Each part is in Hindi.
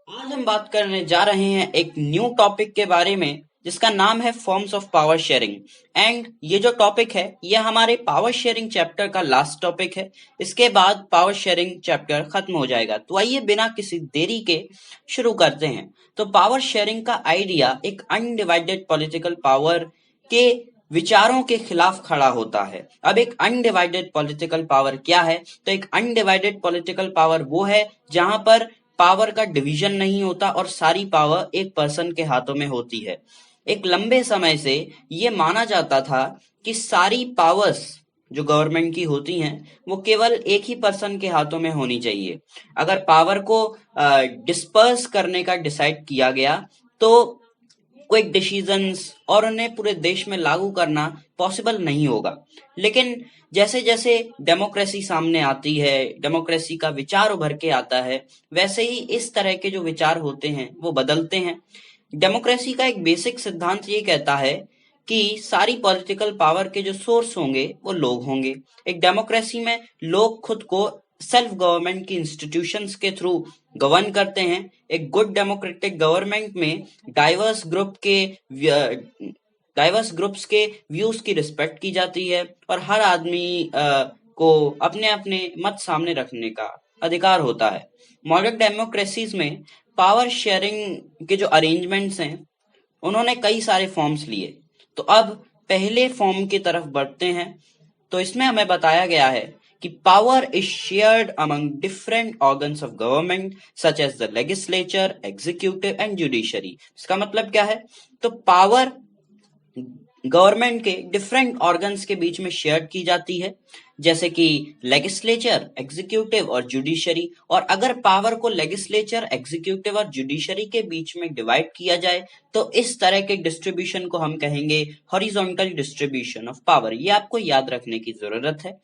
आज हम बात करने जा रहे हैं एक न्यू टॉपिक के बारे में जिसका नाम है forms of power sharing. And ये जो टॉपिक है ये हमारे पावर शेयरिंग चैप्टर का लास्ट टॉपिक है। इसके बाद पावर शेयरिंग चैप्टर खत्म हो जाएगा। तो आइए बिना किसी देरी के शुरू करते हैं। तो पावर शेयरिंग का आइडिया एक अनडिवाइडेड पॉलिटिकल पावर के विचारों के खिलाफ खड़ा होता है। अब एक अनडिवाइडेड पॉलिटिकल पावर क्या है? तो एक अनडिवाइडेड पॉलिटिकल पावर वो है जहां पर पावर का डिवीजन नहीं होता और सारी पावर एक पर्सन के हाथों में होती है। एक लंबे समय से ये माना जाता था कि सारी पावर्स जो गवर्नमेंट की होती हैं वो केवल एक ही पर्सन के हाथों में होनी चाहिए। अगर पावर को डिस्पर्स करने का डिसाइड किया गया तो क्विक डिसीजंस और उन्हें पूरे देश में लागू करना पॉसिबल नहीं होगा। लेकिन जैसे जैसे डेमोक्रेसी सामने आती है, डेमोक्रेसी का विचार उभर के आता है, वैसे ही इस तरह के जो विचार होते हैं वो बदलते हैं। डेमोक्रेसी का एक बेसिक सिद्धांत ये कहता है कि सारी पॉलिटिकल पावर के जो सोर्स होंगे वो लोग होंगे। एक डेमोक्रेसी में लोग खुद को सेल्फ गवर्नमेंट की इंस्टीट्यूशंस के थ्रू गवर्न करते हैं। एक गुड डेमोक्रेटिक गवर्नमेंट में डाइवर्स ग्रुप्स के व्यूज की रिस्पेक्ट की जाती है और हर आदमी को अपने अपने मत सामने रखने का अधिकार होता है। मॉडर्न डेमोक्रेसीज में पावर शेयरिंग के जो अरेंजमेंट्स हैं उन्होंने कई सारे फॉर्म्स लिए। तो अब पहले फॉर्म की तरफ बढ़ते हैं। तो इसमें हमें बताया गया है कि power is shared among different organs of government such as the legislature, executive and judiciary. इसका मतलब क्या है? तो पावर गवर्नमेंट के डिफरेंट ऑर्गन्स के बीच में शेयर की जाती है, जैसे कि लेजिस्लेचर, एग्जीक्यूटिव और जुडिशरी। और अगर पावर को लेजिस्लेचर, एग्जीक्यूटिव और जुडिशरी के बीच में डिवाइड किया जाए तो इस तरह के डिस्ट्रीब्यूशन को हम कहेंगे हॉरिजॉन्टल डिस्ट्रीब्यूशन ऑफ पावर। ये आपको याद रखने की जरूरत है।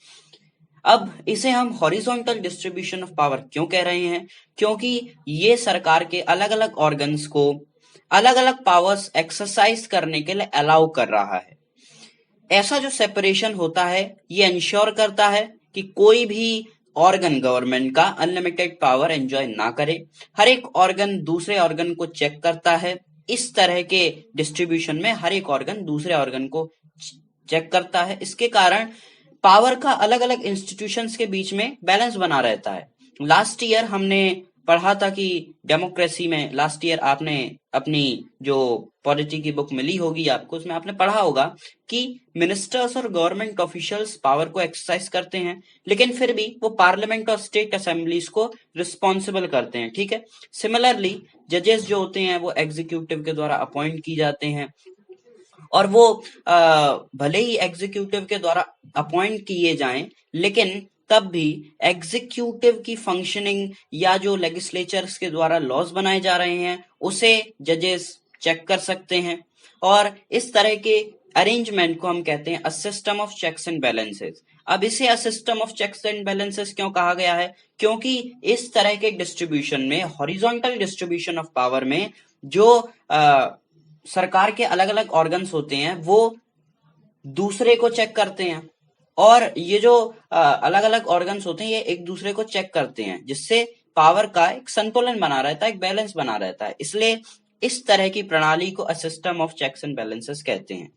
अब इसे हम हॉरिजॉन्टल डिस्ट्रीब्यूशन ऑफ पावर क्यों कह रहे हैं? क्योंकि ये सरकार के अलग अलग ऑर्गन्स को अलग अलग पावर्स एक्सरसाइज करने के लिए अलाउ कर रहा है। ऐसा जो सेपरेशन होता है ये इंश्योर करता है कि कोई भी ऑर्गन गवर्नमेंट का अनलिमिटेड पावर एंजॉय ना करे। हर एक ऑर्गन दूसरे ऑर्गन को चेक करता है। इस तरह के डिस्ट्रीब्यूशन में हर एक ऑर्गन दूसरे ऑर्गन को चेक करता है। इसके कारण पावर का अलग अलग इंस्टीट्यूशंस के बीच में बैलेंस बना रहता है। लास्ट ईयर हमने पढ़ा था कि डेमोक्रेसी में, लास्ट ईयर आपने अपनी जो पॉलिटी की बुक मिली होगी आपको, उसमें आपने पढ़ा होगा कि मिनिस्टर्स और गवर्नमेंट ऑफिशियल्स पावर को एक्सरसाइज करते हैं लेकिन फिर भी वो पार्लियामेंट और स्टेट असेंबलीज को रिस्पॉन्सिबल करते हैं। ठीक है। सिमिलरली जजेस जो होते हैं वो एग्जीक्यूटिव के द्वारा अपॉइंट की जाते हैं और वो भले ही एग्जीक्यूटिव के द्वारा अपॉइंट किए जाएं लेकिन तब भी एग्जीक्यूटिव की फंक्शनिंग या जो लेजिस्लेचर्स के द्वारा लॉज बनाए जा रहे हैं उसे जजेस चेक कर सकते हैं। और इस तरह के अरेंजमेंट को हम कहते हैं a system of checks and balances. अब इसे a system of checks and balances क्यों कहा गया है? क्योंकि इस तरह के डिस्ट्रीब्यूशन में, हॉरिजॉन्टल डिस्ट्रीब्यूशन ऑफ पावर में, जो सरकार के अलग अलग ऑर्गन्स होते हैं वो दूसरे को चेक करते हैं और ये जो अलग अलग ऑर्गन्स होते हैं ये एक दूसरे को चेक करते हैं, जिससे पावर का एक संतुलन बना रहता है, एक बैलेंस बना रहता है। इसलिए इस तरह की प्रणाली को a system of checks and balances कहते हैं।